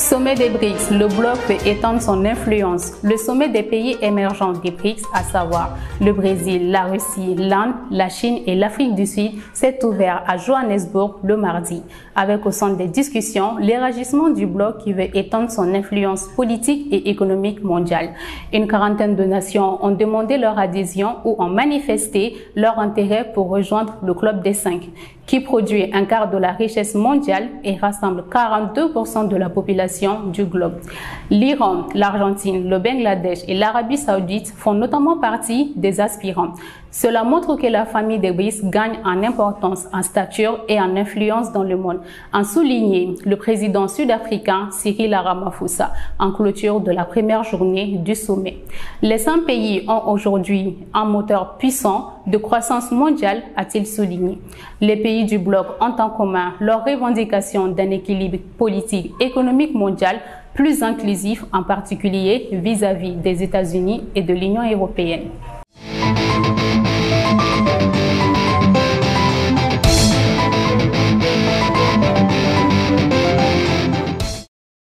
Sommet des BRICS, le bloc peut étendre son influence. Le sommet des pays émergents des BRICS, à savoir le Brésil, la Russie, l'Inde, la Chine et l'Afrique du Sud, s'est ouvert à Johannesburg le mardi, avec au centre des discussions l'élargissement du bloc qui veut étendre son influence politique et économique mondiale. Une quarantaine de nations ont demandé leur adhésion ou ont manifesté leur intérêt pour rejoindre le club des 5, qui produit un quart de la richesse mondiale et rassemble 42% de la population du globe. L'Iran, l'Argentine, le Bangladesh et l'Arabie Saoudite font notamment partie des aspirants. Cela montre que la famille des BRICS gagne en importance, en stature et en influence dans le monde, a souligné le président sud-africain Cyril Ramaphosa en clôture de la première journée du sommet. Les 100 pays ont aujourd'hui un moteur puissant de croissance mondiale, a-t-il souligné. Les pays du bloc ont en commun leur revendication d'un équilibre politique économique mondial plus inclusif, en particulier vis-à-vis des États-Unis et de l'Union européenne.